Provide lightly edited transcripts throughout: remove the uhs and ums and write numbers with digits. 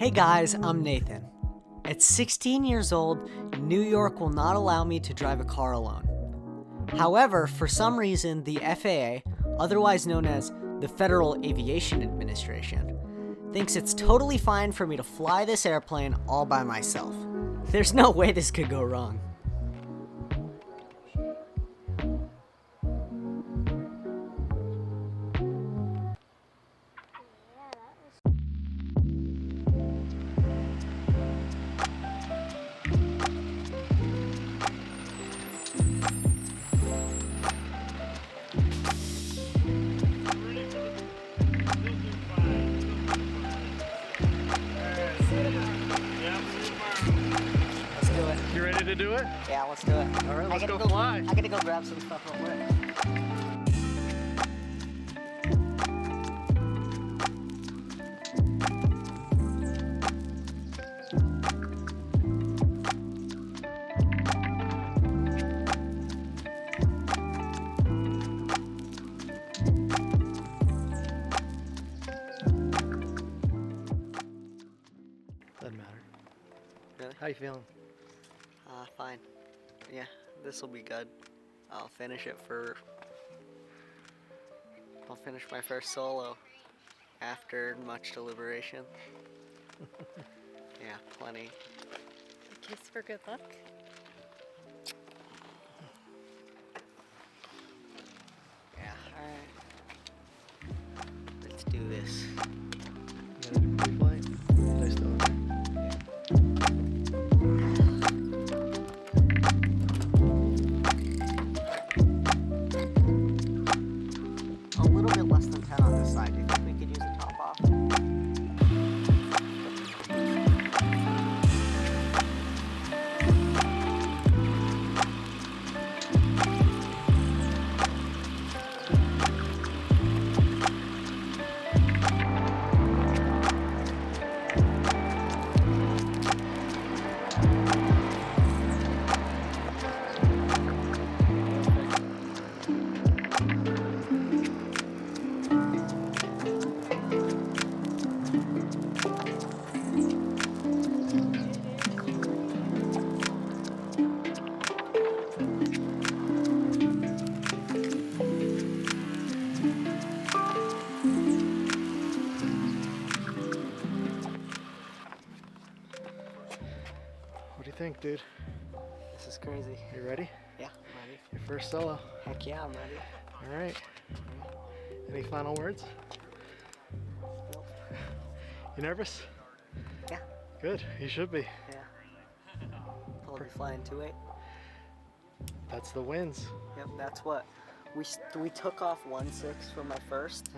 Hey guys, I'm Nathan. At 16 years old, New York will not allow me to drive a car alone. However, for some reason, the FAA, otherwise known as the Federal Aviation Administration, thinks it's totally fine for me to fly this airplane all by myself. There's no way this could go wrong. You ready to do it? Yeah, let's do it. All right, let's go fly. I gotta go grab some stuff real quick. Doesn't matter. Really? How you feeling? Fine. Yeah, this'll be good. I'll finish my first solo after much deliberation. Yeah, plenty. A kiss for good luck. Yeah, alright. Let's do this. You gotta do pre-flight? Stay still there. A little bit less than 10 on this side. Do you think we could use the top off? What do you think, dude? This is crazy. You ready? Yeah, I'm ready. Your first solo. Heck yeah, I'm ready. All right. Any final words? You nervous? Yeah. Good. You should be. Yeah. Probably flying 2.8. That's the wins. Yep, that's what. We took off 1.6 for my first,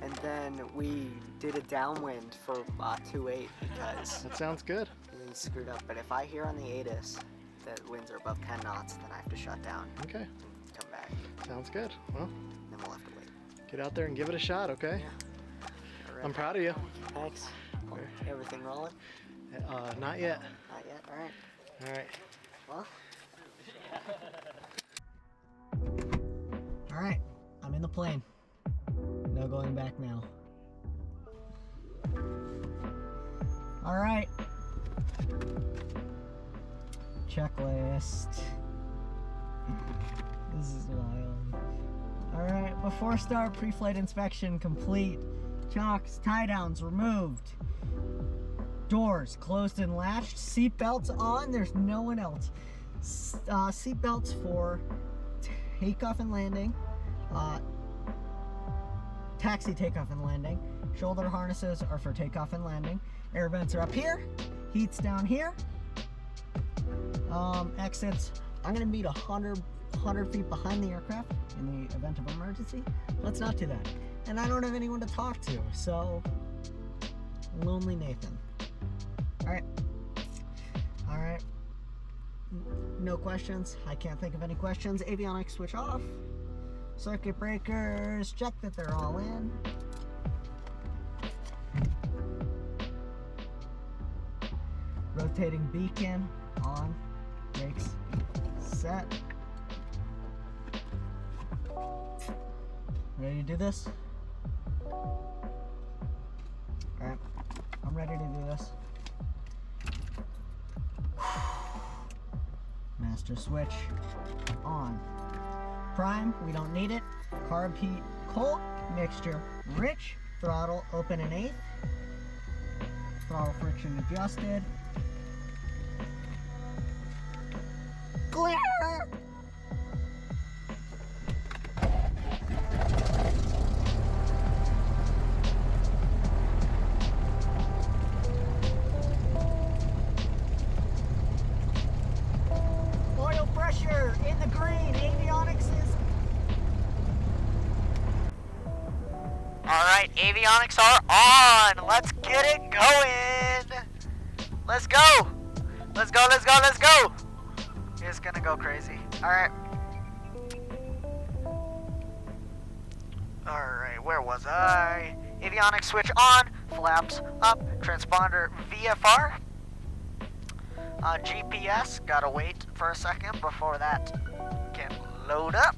and then we did a downwind for 2.8 because That sounds good. we screwed up. But if I hear on the ATIS that winds are above 10 knots, then I have to shut down Okay. and come back. Sounds good. Well, Then we'll have to wait. get out there and give it a shot, okay? All right. I'm proud of you. Thanks. Well, everything rolling? Not yet. Not yet. All right. All right. Well. All right. I'm in the plane. No going back now. All right. Checklist. This is wild. All right. Before start, pre-flight inspection complete. Chocks, tie downs removed. Doors closed and latched. Seat belts on. There's no one else. Seat belts for takeoff and landing. Taxi takeoff and landing. Shoulder harnesses are for takeoff and landing. Air vents are up here. Heat's down here. Exits. I'm gonna meet 100 feet behind the aircraft in the event of emergency. Let's not do that. And I don't have anyone to talk to, so lonely Nathan. All right. No questions. I can't think of any questions. Avionics switch off. Circuit breakers, check that they're all in. Rotating beacon on. Brakes set. Ready to do this? Alright, I'm ready. ready to do this. Master switch on. Prime, we don't need it. Carb heat, cold, mixture, rich, throttle, open an 1/8. Throttle friction adjusted. Clear! Oil pressure in the green. Avionics is... Alright, avionics are on! Let's get it going! Let's go! Let's go, let's go, let's go! It's gonna go crazy. Alright. Alright, where was I? Avionics switch on, flaps up, transponder VFR. GPS, gotta wait for a second before that can load up.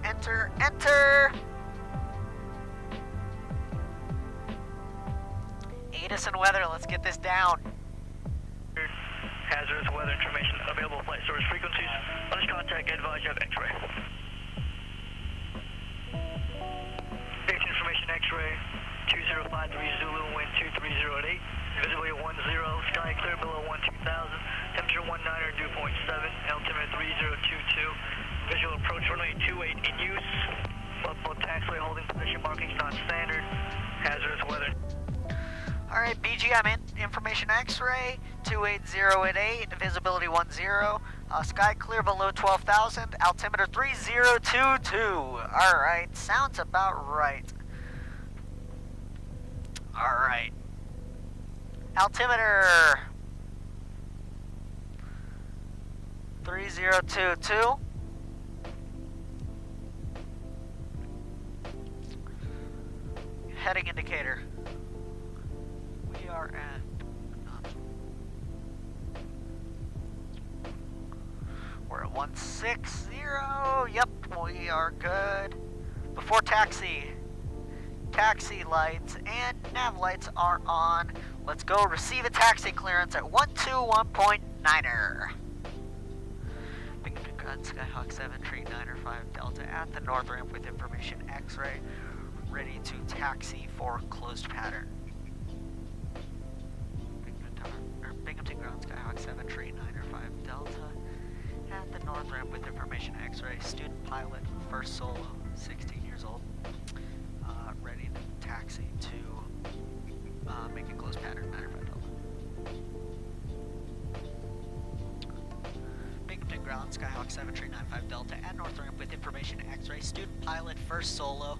Enter, enter! ATIS and weather, let's get this down. Hazardous weather information available flight source frequencies. Last contact advise you have X-ray. Station information X-ray 2053 Zulu wind 230 at 8. Visibility 10, sky clear below 12,000. Temperature 19 dew point 7. Altimeter 3022. Visual approach runway 28 in use. Buffalo taxiway holding position markings not standard. Hazardous weather. Alright, BG, I'm in. Information X-ray, 280 at 8, visibility 10, sky clear below 12,000, altimeter 3022. Alright, sounds about right. Alright. Altimeter 3022. Heading indicator. We are at we're at 160. Yep, we are good. Before taxi. Taxi lights and nav lights are on. Let's go receive a taxi clearance at 121.9er. Binghamton Gun Skyhawk 7 Tree 905 Delta at the north ramp with information X-ray. Ready to taxi for closed pattern. Binghamton Ground Skyhawk 7 Tree 905 Delta at the north ramp with information X-ray. Student pilot, first solo, 16 years old. Ready to taxi to make a closed pattern 905 Delta. Binghamton Ground Skyhawk 7 Tree 95 Delta at north ramp with information X-ray. Student pilot, first solo,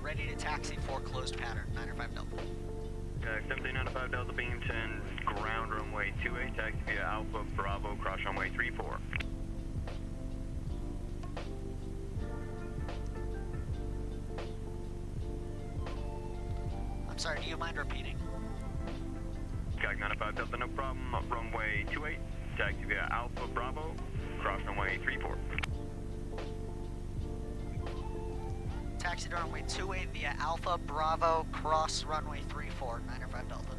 ready to taxi for closed pattern 905 Delta. 1795 Delta Binghamton, ground runway 28, taxi via Alpha Bravo, cross runway 34. I'm sorry, do you mind repeating? Skyhawk 95 Delta, no problem, runway 28, taxi via Alpha Bravo, cross runway 34. Taxi to runway 28 via Alpha Bravo, cross runway 34, 905 Delta.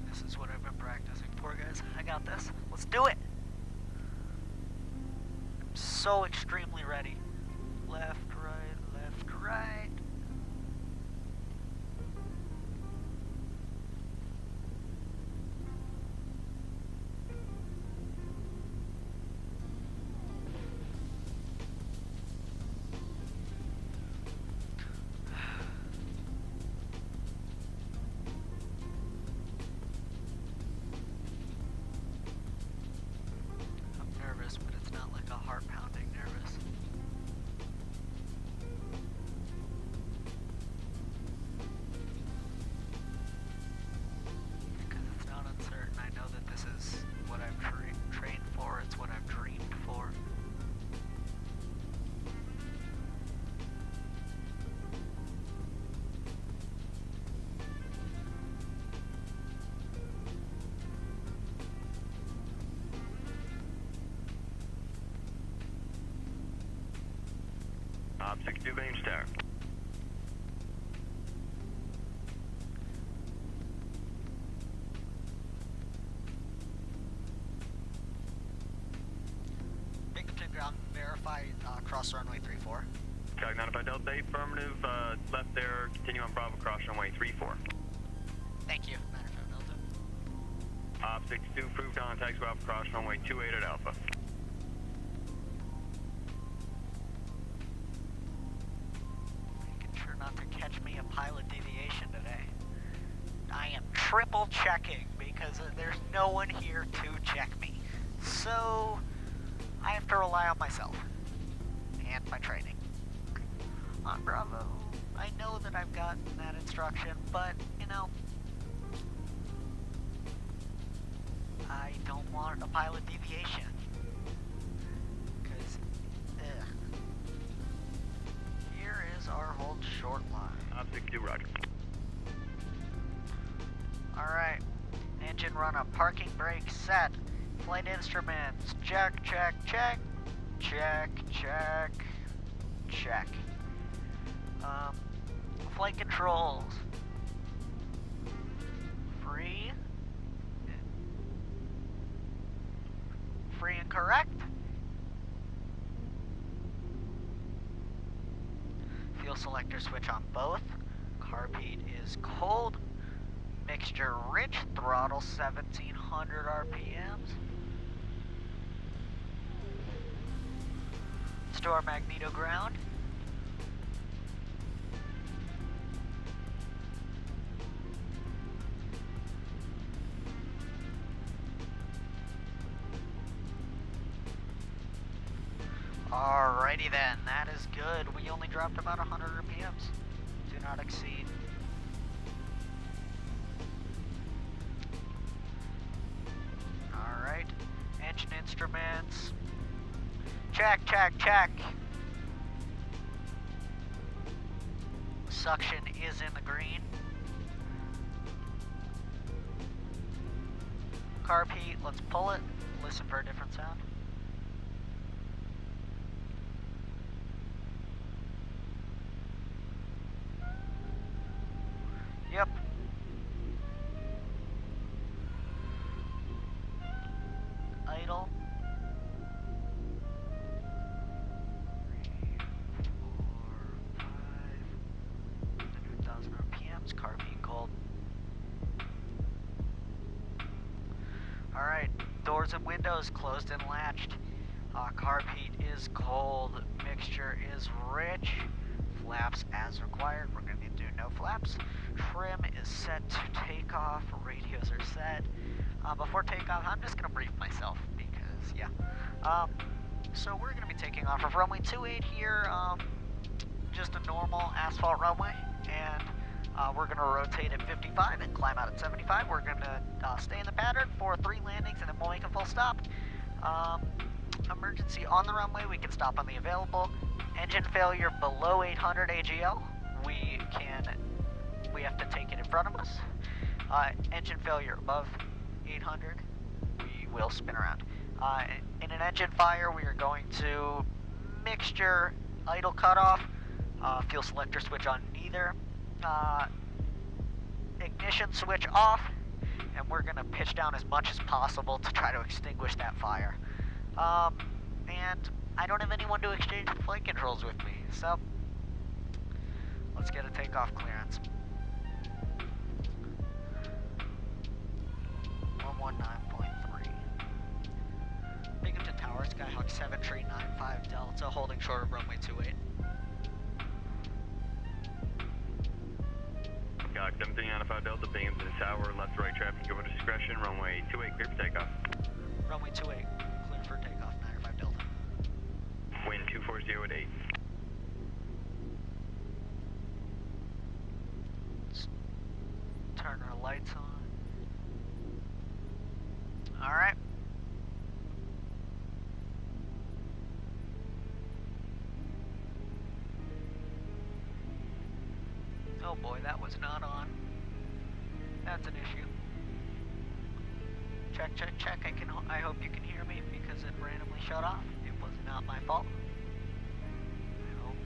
This is what I've been practicing for, guys. I got this. Let's do it! I'm so extremely ready. Left, right, left, right. I'm nervous, but it's not like a heart-pounding nervous. 62 Baines Tower. Binghamton ground, verify cross runway 34. Cog 95 Delta, affirmative, left there, continue on Bravo, cross runway 34. Thank you, 95 Delta. Op 62, approved on taxi Bravo, cross runway 28 at Alpha. Making sure not to catch me a pilot deviation today. I am triple checking because there's no one here to check me. So, I have to rely on myself and my training. On Bravo, I know that I've gotten that instruction, but, you know, I don't want a pilot deviation. Because, here is our hold short line. Op 62, roger. Alright, engine run up, parking brake set, flight instruments, check, check, check, check, check, check. Flight controls. Free. Free and correct. Fuel selector switch on both. Carb heat is cold. Mixture rich. Throttle 1700 RPMs. Store magneto ground. Alrighty then, that is good. We only dropped about 100 RPMs. Do not exceed. Alright, engine instruments. Check, check, check. Suction is in the green. Carb heat, let's pull it. Listen for a different sound. Yep. Idle. 3, 4, 5. 100,000 RPMs. Carb heat cold. Alright. Doors and windows closed and latched. Carb heat is cold. Mixture is rich. Flaps as required. We're going to do no flaps. Trim is set to takeoff. Radios are set. Before takeoff, I'm just going to brief myself because, yeah. So we're going to be taking off of runway 28 here. Just a normal asphalt runway. And we're going to rotate at 55 and climb out at 75. We're going to stay in the pattern for 3 landings and then we'll make a full stop. Emergency on the runway. We can stop on the available. Engine failure below 800 AGL. We have to take it in front of us. Engine failure above 800. We will spin around. In an engine fire, we are going to mixture idle cutoff. Fuel selector switch on neither. Ignition switch off. And we're going to pitch down as much as possible to try to extinguish that fire. And I don't have anyone to exchange flight controls with me, so let's get a takeoff clearance. 119.3. Binghamton Tower, Skyhawk 7395 Delta, holding short of runway 28. Cog 7395 Delta, Binghamton Tower, left to right traffic over discretion, runway 28, clear for takeoff. Runway 28, clear for takeoff, 95 Delta. Wind 240 at 8. Let's turn our lights on. Alright. Oh boy, that was not on. That's an issue. Check, check, check. I hope you can hear me because it randomly shut off. It was not my fault. I hope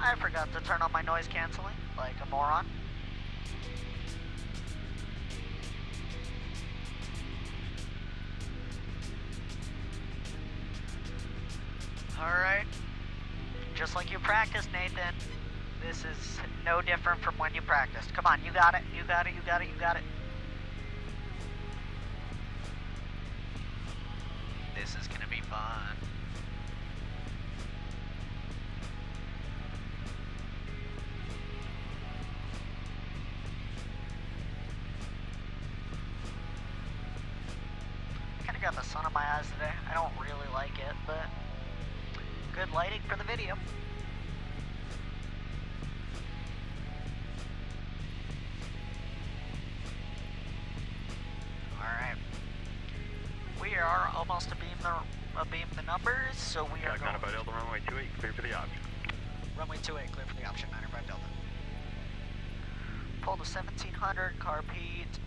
I forgot to turn on my noise canceling, like a moron. Alright. Just like you practiced, Nathan. This is no different from when you practiced. Come on, you got it, you got it, you got it, you got it. This is gonna be fun. Kinda got the sun in my eyes today. I don't really like it, but good lighting for the video. Alright. We are almost to beam the numbers, so we are going... By Delta, runway 28, clear for the option. Runway 28, clear for the option, 95 Delta. Pull to 1700, carb heat,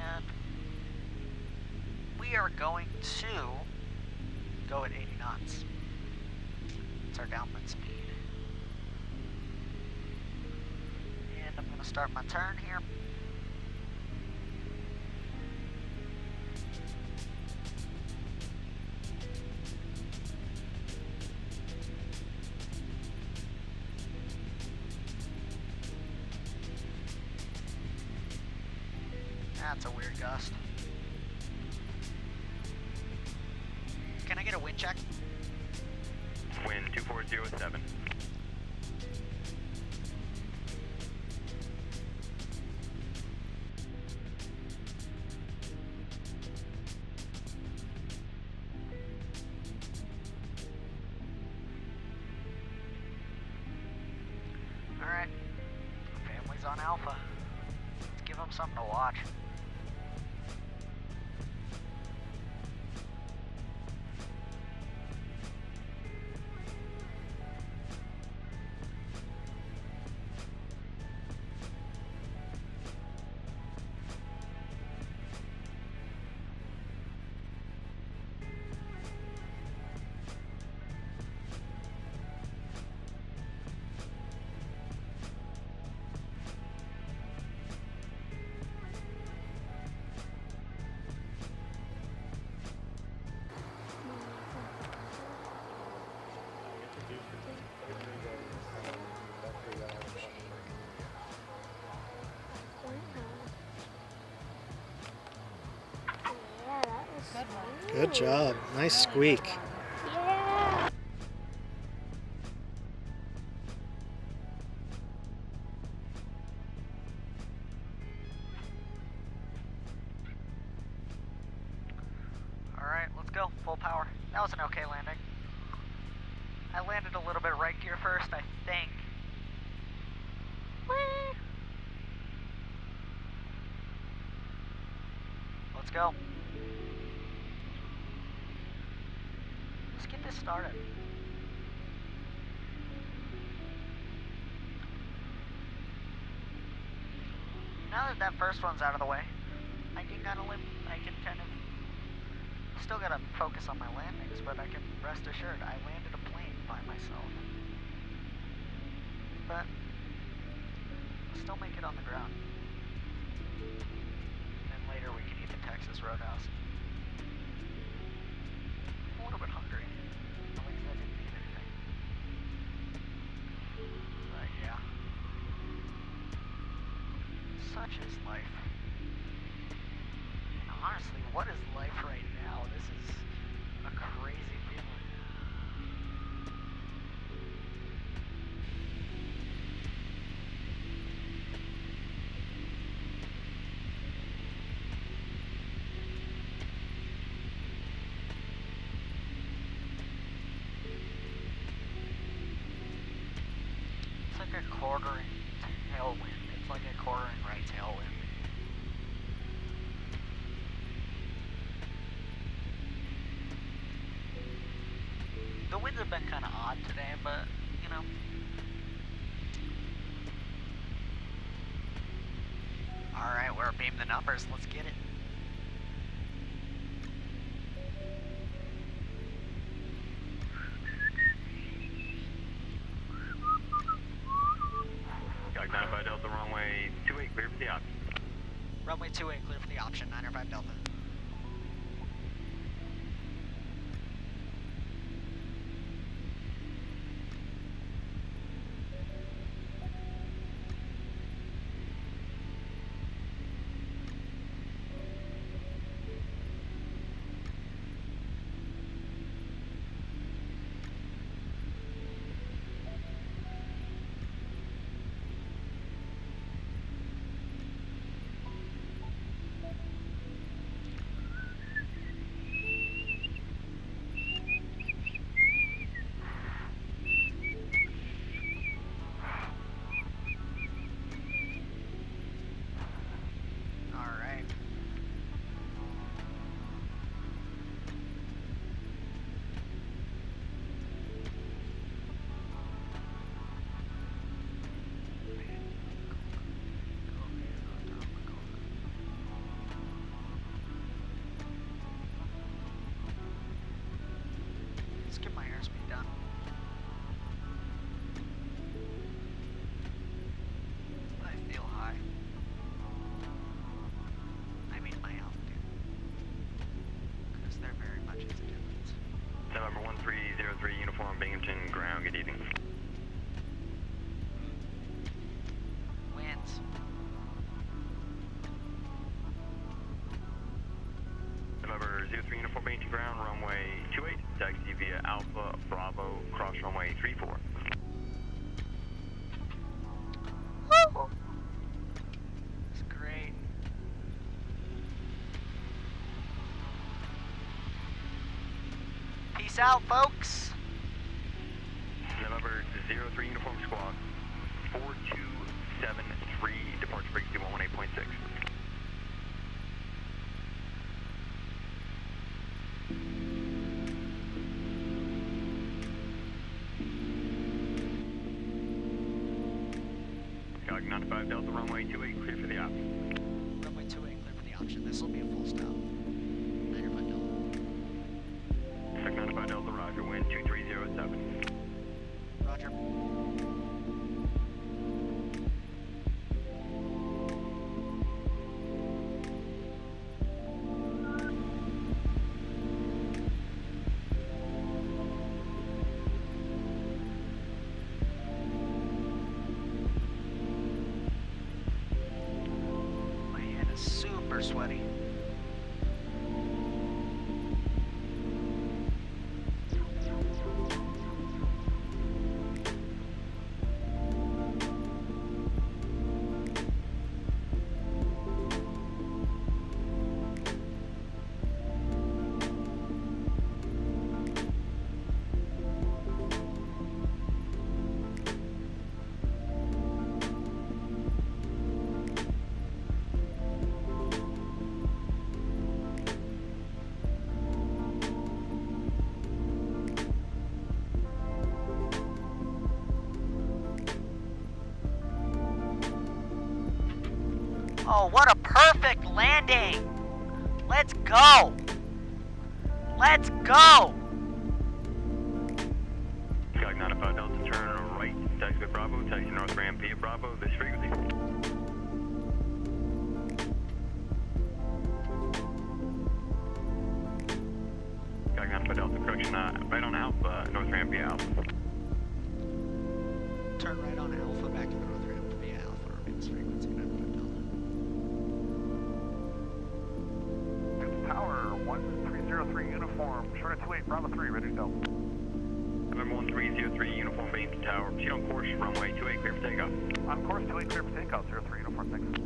and we are going to go at 80 knots. It's our downwind speed. And I'm going to start my turn here. That's a weird gust. Can I get a wind check? Wind 2407. Alright. Family's on Alpha. Let's give them something to watch. Good job. Nice squeak. Yeah. Alright, let's go. Full power. That was an okay landing. I landed a little bit right gear first, I think. Whee! Let's go. Let's get this started. Now that that first one's out of the way, I can kind of still gotta focus on my landings, but I can rest assured I landed a plane by myself. But I'll still make it on the ground. And then later we can eat the Texas Roadhouse. I'm a little bit hungry. Only 'cause I didn't eat anything. But yeah. Such is life. And honestly, what is life right now? This is a crazy feeling. It's like a quartering tailwind. It's like a quartering right tailwind. but, you know. Alright, we're beam the numbers. Let's get it. Gag 95 Delta, runway 28, clear for the option. Runway 28, clear for the option, 905 Delta. Alright. Let's get my airspeed done. I feel high. I mean my altitude. Because they're very much into difference. November 1303, uniform Binghamton, ground, good evening. Winds. November 03, uniform Binghamton, ground, runway 28, taxi via Alpha Bravo, cross runway 34. It's great. Peace out, folks. November 03, uniform squad 4273, departure frequency 118.6. Gag 95 Delta, runway 28, clear for the option. Runway 28, clear for the option. This will be a full stop. 905 Delta. Gag 95 Delta, roger, wind 2307. Roger. My hand is super sweaty. Oh, what a perfect landing! Let's go! Let's go! Gag 95 Delta, turn right, taxi Bravo, taxi north ramp via Bravo, this frequency. Gag 95 Delta, correction, right on Alpha, north ramp via Alpha. Turn right on Alpha, back to the north ramp via Alpha, remain this frequency, 905 Delta. Tower 1303 uniform, short of 28, Bravo 3, ready to go. November 1303, uniform Binghamton Tower, proceed on course, runway 28, clear for takeoff. On course 28, clear for takeoff, 03 uniform, thanks.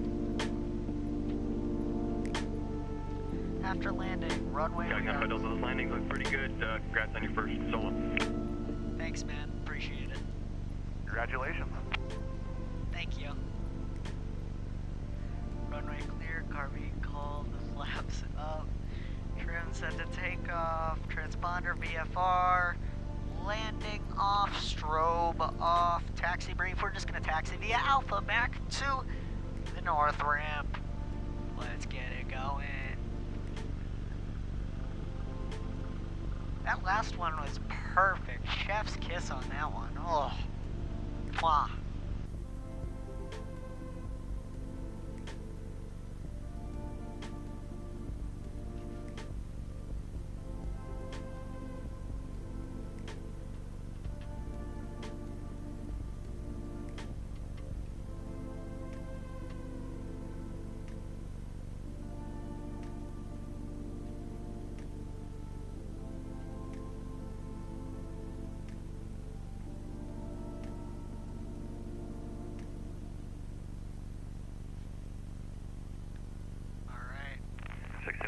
After landing, runway. Gag 95 Delta, those landings look pretty good. Congrats on your first solo. Thanks, man. Appreciate it. Congratulations. Thank you. Runway clear, car being called, the flaps up. Trim set to takeoff, transponder VFR, landing off, strobe off, taxi brief. We're just gonna taxi via Alpha back to the north ramp. Let's get it going. That last one was perfect. Chef's kiss on that one. Oh, mwah.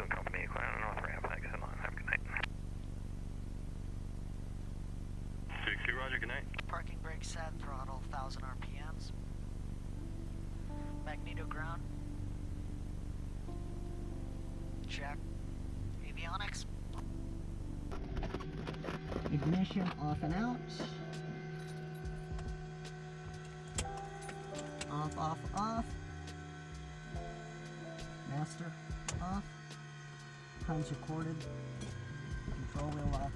Company, clear on the north ramp. Thanks so much. Have a good night. 6-2, Roger. Good night. Parking brake set, throttle 1000 RPMs. Magneto ground. Check. Avionics. Ignition off and out. Off, off, off. Master off. Times recorded. Control wheel off.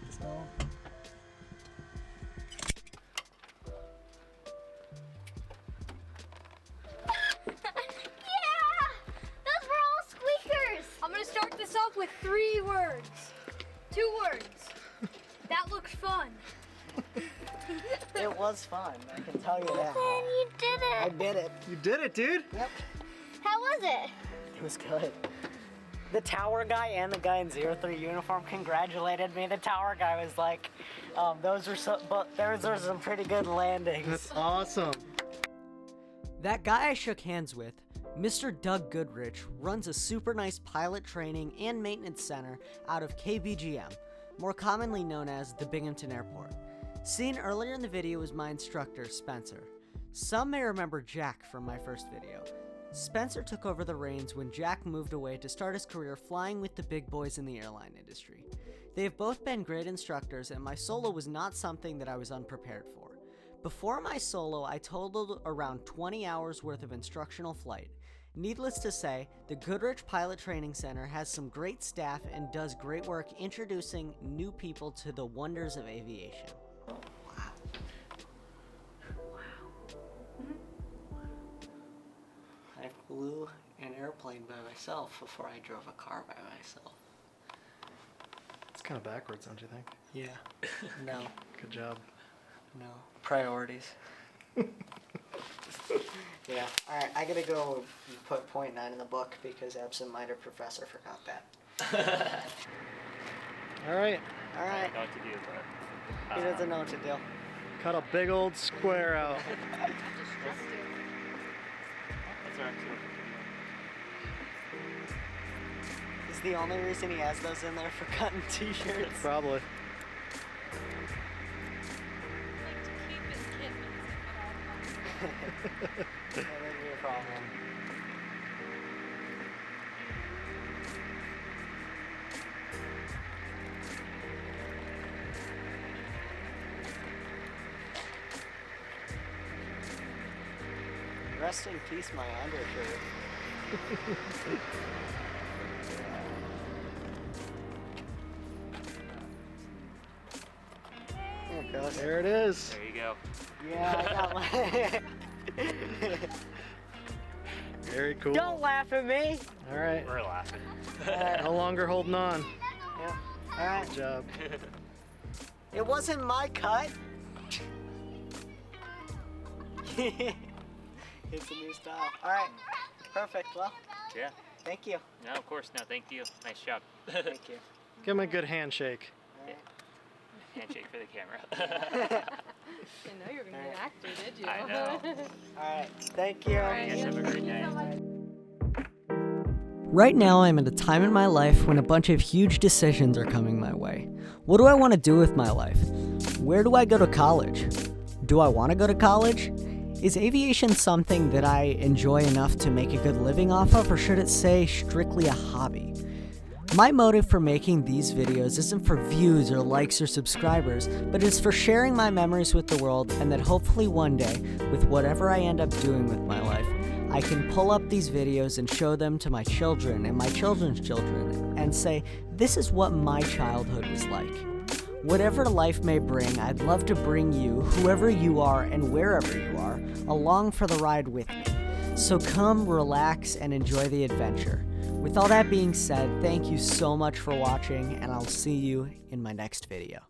Installed. I'm gonna start this off with 3 words. 2 words. That looks fun. It was fun, I can tell you that. You did I it. did it. You did it, dude. Yep. How was it? It was good. The tower guy and the guy in 03 uniform congratulated me. The tower guy was like, those were some pretty good landings. That's awesome. That guy I shook hands with, Mr. Doug Goodrich, runs a super nice pilot training and maintenance center out of KBGM, more commonly known as the Binghamton Airport. Seen earlier in the video was my instructor, Spencer. Some may remember Jack from my first video. Spencer took over the reins when Jack moved away to start his career flying with the big boys in the airline industry. They have both been great instructors, and my solo was not something that I was unprepared for. Before my solo, I totaled around 20 hours worth of instructional flight. Needless to say, the Goodrich Pilot Training Center has some great staff and does great work introducing new people to the wonders of aviation. I flew an airplane by myself before I drove a car by myself. It's kind of backwards, don't you think? Yeah. No. Good job. No. Priorities. Yeah. Alright, I gotta go put .9 in the book because absent-minded professor forgot that. All right. Alright. know what to do, but He doesn't know what to do. Cut a big old square out. that's our actual Is the only reason he has those in there for cutting t-shirts? Probably. Like to keep his kittens at all times. That would be a problem. Rest in peace, my undershirt. There it goes. There it is. There you go. Yeah, I got my... Very cool. Don't laugh at me! All right. We're laughing. No longer holding on. Yeah. Alright. Good job. It wasn't my cut. It's a new style. Alright. Perfect. Well, Yeah. thank you. No, of course. No, thank you. Nice job. Thank you. Give him a good handshake. Alright. Handshake for the camera. I know you're gonna be an actor, did you? I know. Alright. Thank you. You guys have a great night. Right now, I'm at a time in my life when a bunch of huge decisions are coming my way. What do I want to do with my life? Where do I go to college? Do I want to go to college? Is aviation something that I enjoy enough to make a good living off of, or should it say strictly a hobby? My motive for making these videos isn't for views or likes or subscribers, but it's for sharing my memories with the world, and that hopefully one day, with whatever I end up doing with my life, I can pull up these videos and show them to my children and my children's children and say, this is what my childhood was like. Whatever life may bring, I'd love to bring you, whoever you are and wherever you are, along for the ride with me. So come, relax, and enjoy the adventure. With all that being said, thank you so much for watching, and I'll see you in my next video.